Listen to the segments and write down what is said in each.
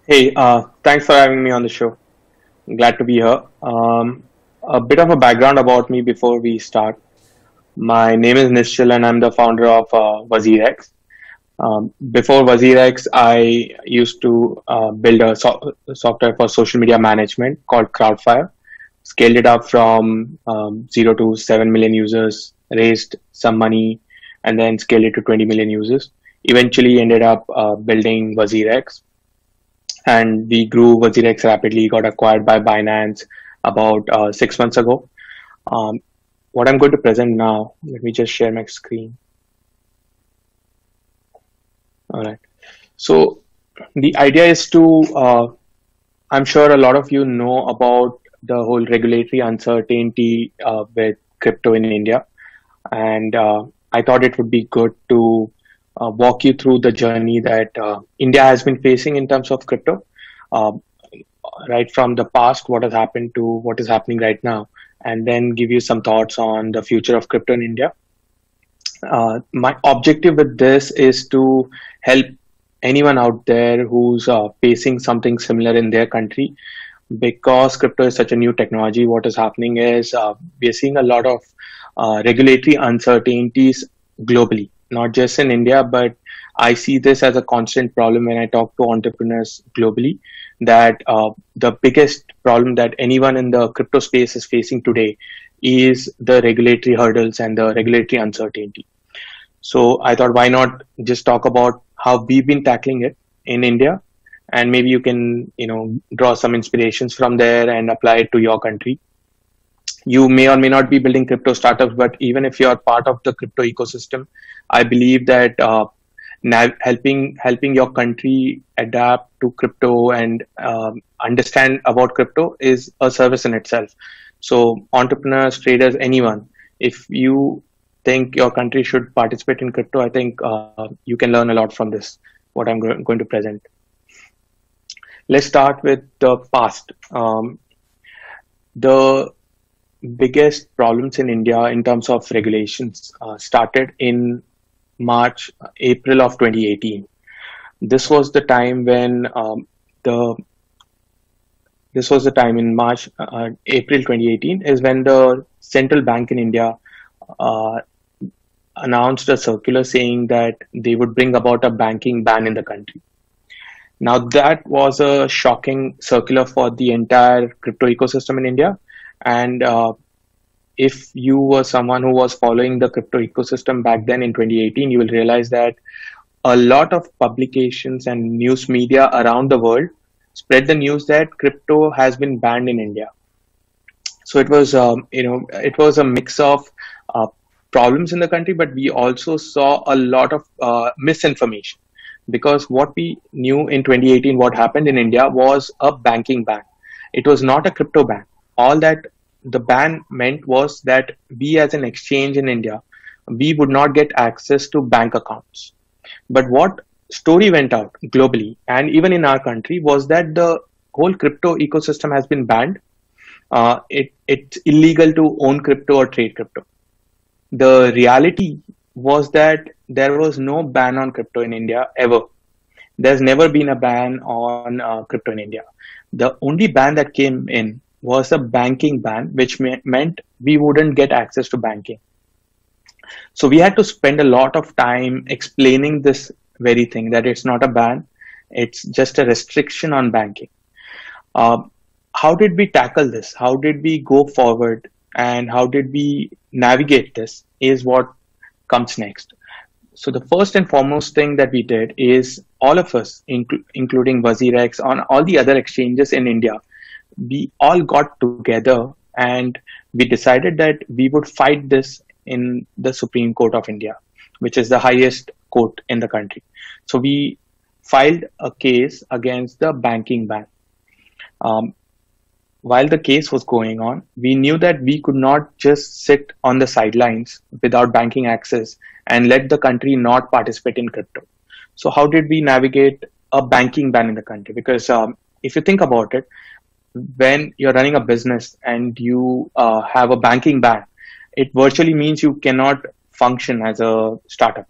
Hey, thanks for having me on the show. Glad to be here. A bit of a background about me before we start. My name is Nischal and I'm the founder of WazirX. Before WazirX, I used to build a software for social media management called Crowdfire. Scaled it up from 0 to 7 million users, raised some money, and then scaled it to 20 million users. Eventually ended up building WazirX, and we grew WazirX rapidly, got acquired by Binance about 6 months ago. Um, what I'm going to present now, let me just share my screen. All right. So the idea is to, I'm sure a lot of you know about the whole regulatory uncertainty with crypto in India. And I thought it would be good to walk you through the journey that India has been facing in terms of crypto. Uh, right from the past, what has happened to what is happening right now, and then give you some thoughts on the future of crypto in India. My objective with this is to help anyone out there who's facing something similar in their country. Because crypto is such a new technology, what is happening is we are seeing a lot of regulatory uncertainties globally, not just in India, but I see this as a constant problem when I talk to entrepreneurs globally. That the biggest problem that anyone in the crypto space is facing today is the regulatory hurdles and the regulatory uncertainty. So I thought, why not just talk about how we've been tackling it in India, and maybe you can, draw some inspirations from there and apply it to your country. You may or may not be building crypto startups, but even if you are part of the crypto ecosystem, I believe that helping your country adapt to crypto and understand about crypto is a service in itself. So entrepreneurs, traders, anyone, if you think your country should participate in crypto, I think you can learn a lot from this. What I'm going to present. Let's start with the past. The biggest problems in India in terms of regulations started in April of 2018. This was the time when the this was the time in April 2018 is when the central bank in India uh, announced a circular saying that they would bring about a banking ban in the country. Now that was a shocking circular for the entire crypto ecosystem in India, and if you were someone who was following the crypto ecosystem back then in 2018, you will realize that a lot of publications and news media around the world spread the news that crypto has been banned in India. So it was a mix of uh, problems in the country, but we also saw a lot of misinformation, because what we knew in 2018, what happened in India was a banking ban. It was not a crypto ban. All that the ban meant was that we, as an exchange in India, we would not get access to bank accounts. But what story went out globally and even in our country was that the whole crypto ecosystem has been banned. It's illegal to own crypto or trade crypto. The reality was that there was no ban on crypto in India ever. There's never been a ban on crypto in India. The only ban that came in was a banking ban, which meant we wouldn't get access to banking. So we had to spend a lot of time explaining this very thing, that it's not a ban, it's just a restriction on banking. Uh, how did we tackle this? How did we go forward? And how did we navigate this is what comes next. So the first and foremost thing that we did is all of us, including WazirX, on all the other exchanges in India, we all got together and we decided that we would fight this in the Supreme Court of India, which is the highest court in the country. So we filed a case against the banking ban. Um, while the case was going on, we knew that we could not just sit on the sidelines without banking access and let the country not participate in crypto. So, how did we navigate a banking ban in the country? Because if you think about it, when you're running a business and you have a banking ban, it virtually means you cannot function as a startup,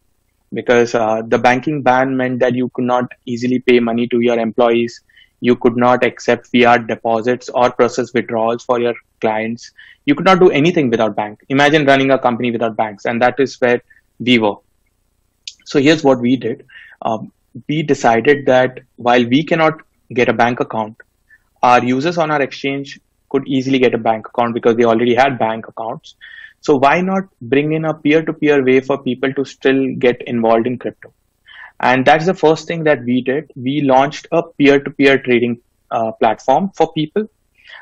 because the banking ban meant that you could not easily pay money to your employees. You could not accept fiat deposits or process withdrawals for your clients. You could not do anything without bank. Imagine running a company without banks, and that is where we were. So here's what we did. We decided that while we cannot get a bank account, our users on our exchange could easily get a bank account because they already had bank accounts. So why not bring in a peer-to-peer way for people to still get involved in crypto? And that's the first thing that we did. We launched a peer-to-peer trading platform for people.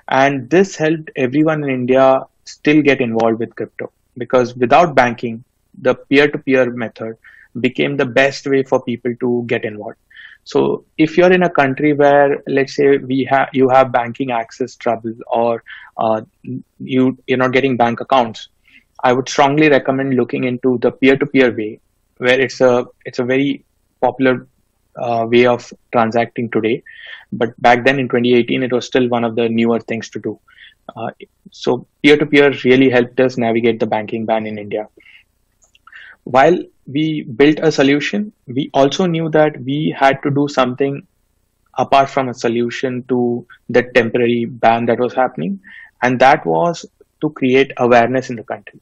And this helped everyone in India still get involved with crypto, because without banking, the peer-to-peer method became the best way for people to get involved. So if you're in a country where, let's say, you have banking access trouble, or you're not getting bank accounts, I would strongly recommend looking into the peer-to-peer way, where it's a very popular way of transacting today. But back then in 2018, it was still one of the newer things to do. So peer-to-peer really helped us navigate the banking ban in India. While we built a solution, we also knew that we had to do something apart from a solution to the temporary ban that was happening, and that was to create awareness in the country.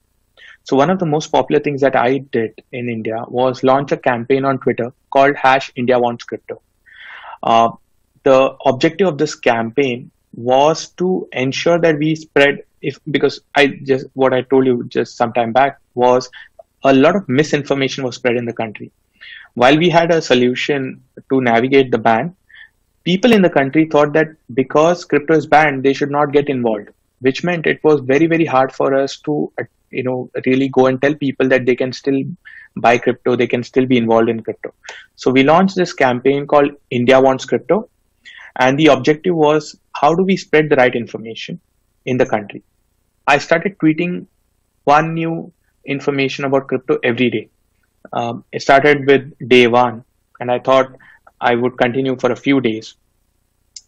So one of the most popular things that I did in India was launch a campaign on Twitter called #IndiaWantsCrypto. Uh, the objective of this campaign was to ensure that we spread, if because what I told you just some time back was a lot of misinformation was spread in the country. While we had a solution to navigate the ban, people in the country thought that because crypto is banned, they should not get involved, which meant it was very, very hard for us to, really go and tell people that they can still buy crypto, they can still be involved in crypto. So we launched this campaign called India Wants Crypto. And the objective was, how do we spread the right information in the country? I started tweeting one new information about crypto every day. It started with day one, and I thought I would continue for a few days.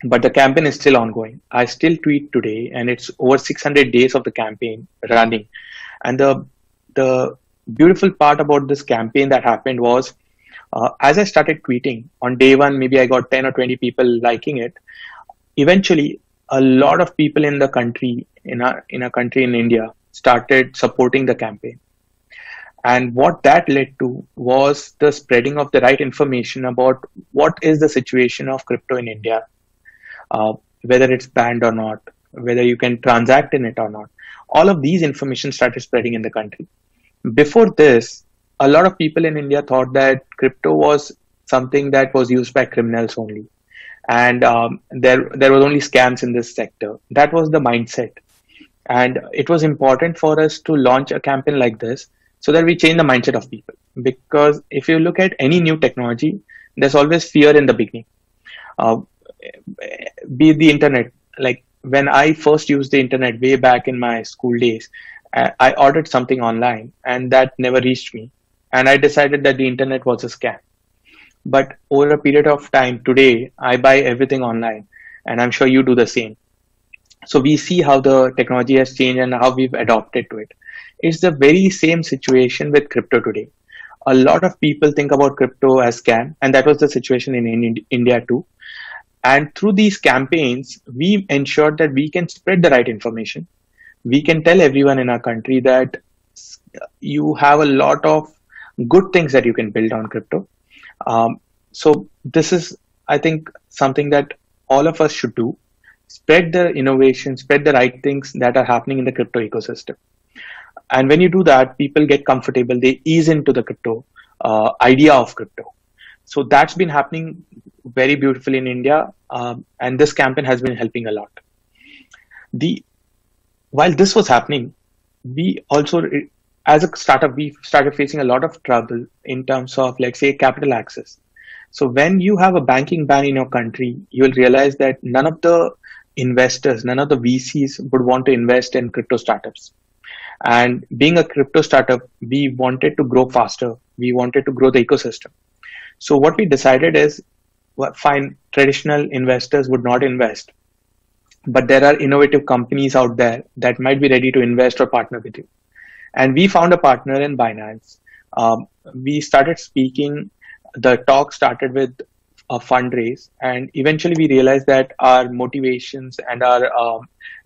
But the campaign is still ongoing. I still tweet today, and it's over 600 days of the campaign running. And the beautiful part about this campaign that happened was, as I started tweeting on day one, maybe I got 10 or 20 people liking it. Eventually, a lot of people in the country, in a country in India, started supporting the campaign. And what that led to was the spreading of the right information about what is the situation of crypto in India, whether it's banned or not, whether you can transact in it or not. All of these information started spreading in the country. Before this, a lot of people in India thought that crypto was something that was used by criminals only. And there was only scams in this sector. That was the mindset. And it was important for us to launch a campaign like this so that we change the mindset of people. Because if you look at any new technology, there's always fear in the beginning. Be it the internet. Like when I first used the internet way back in my school days, I ordered something online and that never reached me. And I decided that the internet was a scam. But over a period of time today, I buy everything online, and I'm sure you do the same. So we see how the technology has changed and how we've adopted to it. It's the very same situation with crypto today. A lot of people think about crypto as scam, and that was the situation in India too. And through these campaigns, we ensured that we can spread the right information. We can tell everyone in our country that you have a lot of good things that you can build on crypto. So this is, I think, something that all of us should do. Spread the innovation, spread the right things that are happening in the crypto ecosystem. And when you do that, people get comfortable, they ease into the crypto idea of crypto. So that's been happening very beautifully in India. And this campaign has been helping a lot. While this was happening, we also, as a startup, we started facing a lot of trouble in terms of, let's say, capital access. So when you have a banking ban in your country, you will realize that none of the investors, none of the VCs would want to invest in crypto startups. And being a crypto startup, we wanted to grow faster. We wanted to grow the ecosystem. So what we decided is, fine, traditional investors would not invest, but there are innovative companies out there that might be ready to invest or partner with you. And we found a partner in Binance. We started speaking. The talk started with a fundraise, and eventually we realized that our motivations and our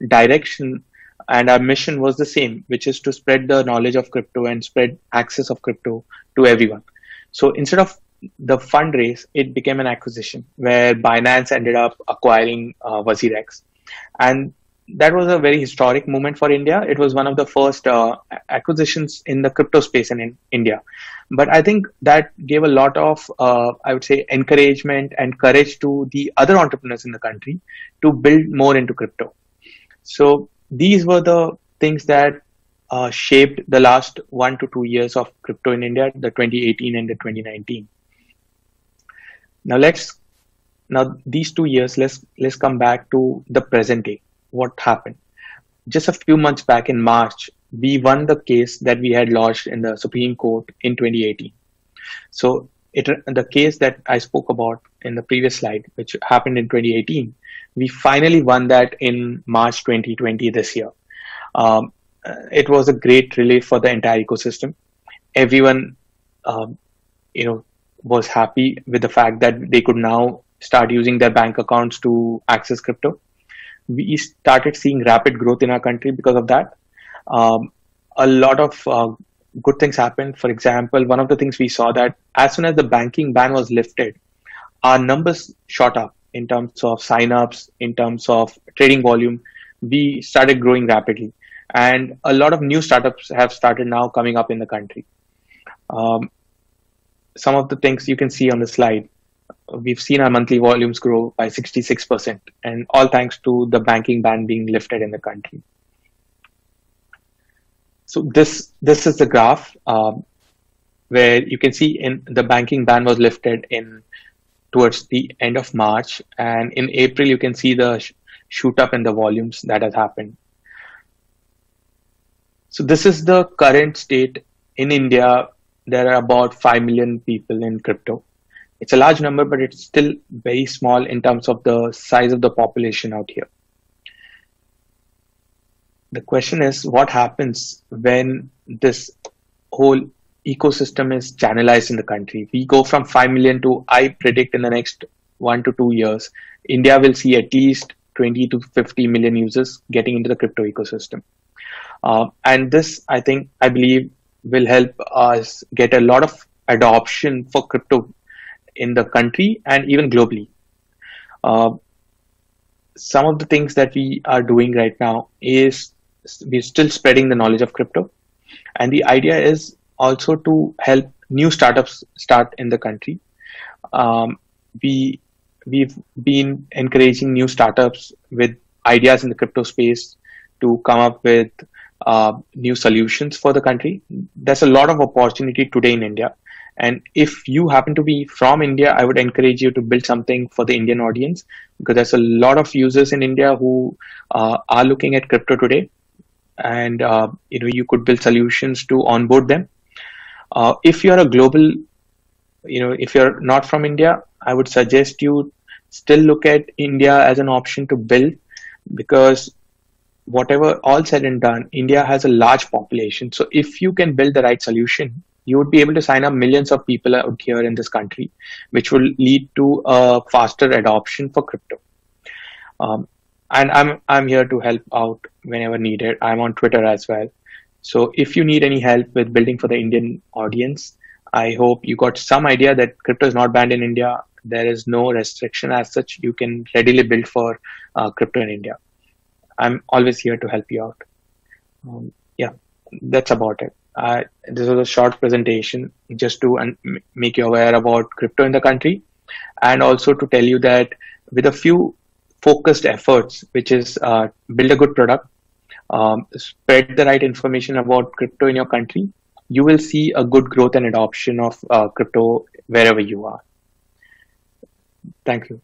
direction and our mission was the same, which is to spread the knowledge of crypto and spread access of crypto to everyone. So instead of the fundraise, it became an acquisition where Binance ended up acquiring WazirX, and that was a very historic moment for India. It was one of the first acquisitions in the crypto space in India. But I think that gave a lot of, I would say, encouragement and courage to the other entrepreneurs in the country to build more into crypto. So these were the things that shaped the last 1 to 2 years of crypto in India, the 2018 and the 2019. Now these 2 years, let's come back to the present day. What happened? Just a few months back in March, we won the case that we had lodged in the Supreme Court in 2018. So the case that I spoke about in the previous slide, which happened in 2018, we finally won that in March 2020 this year. It was a great relief for the entire ecosystem. Everyone, was happy with the fact that they could now start using their bank accounts to access crypto. We started seeing rapid growth in our country because of that. A lot of good things happened. For example, one of the things we saw that as soon as the banking ban was lifted, our numbers shot up in terms of signups, in terms of trading volume. We started growing rapidly, and a lot of new startups have started now coming up in the country. Some of the things you can see on the slide, we've seen our monthly volumes grow by 66%, and all thanks to the banking ban being lifted in the country. So this is the graph where you can see in the banking ban was lifted towards the end of March, and in April you can see the shoot up in the volumes that has happened. So this is the current state in India. There are about 5 million people in crypto. It's a large number, but it's still very small in terms of the size of the population out here. The question is, what happens when this whole ecosystem is channelized in the country? We go from 5 million to, I predict in the next 1 to 2 years, India will see at least 20 to 50 million users getting into the crypto ecosystem. And this, I believe, will help us get a lot of adoption for crypto in the country and even globally. Some of the things that we are doing right now is we're still spreading the knowledge of crypto. And the idea is also to help new startups start in the country. We've been encouraging new startups with ideas in the crypto space to come up with new solutions for the country. There's a lot of opportunity today in India. And if you happen to be from India, I would encourage you to build something for the Indian audience, because there's a lot of users in India who are looking at crypto today, and you could build solutions to onboard them. If you're a global, if you're not from India, I would suggest you still look at India as an option to build, because whatever all said and done, India has a large population. So if you can build the right solution, you would be able to sign up millions of people out here in this country, which will lead to a faster adoption for crypto. And I'm here to help out whenever needed. I'm on Twitter as well. So if you need any help with building for the Indian audience, I hope you got some idea that crypto is not banned in India. There is no restriction as such. You can readily build for crypto in India. I'm always here to help you out. Yeah, that's about it. This was a short presentation just to make you aware about crypto in the country, and also to tell you that with a few focused efforts, which is build a good product, spread the right information about crypto in your country, you will see a good growth and adoption of crypto wherever you are. Thank you.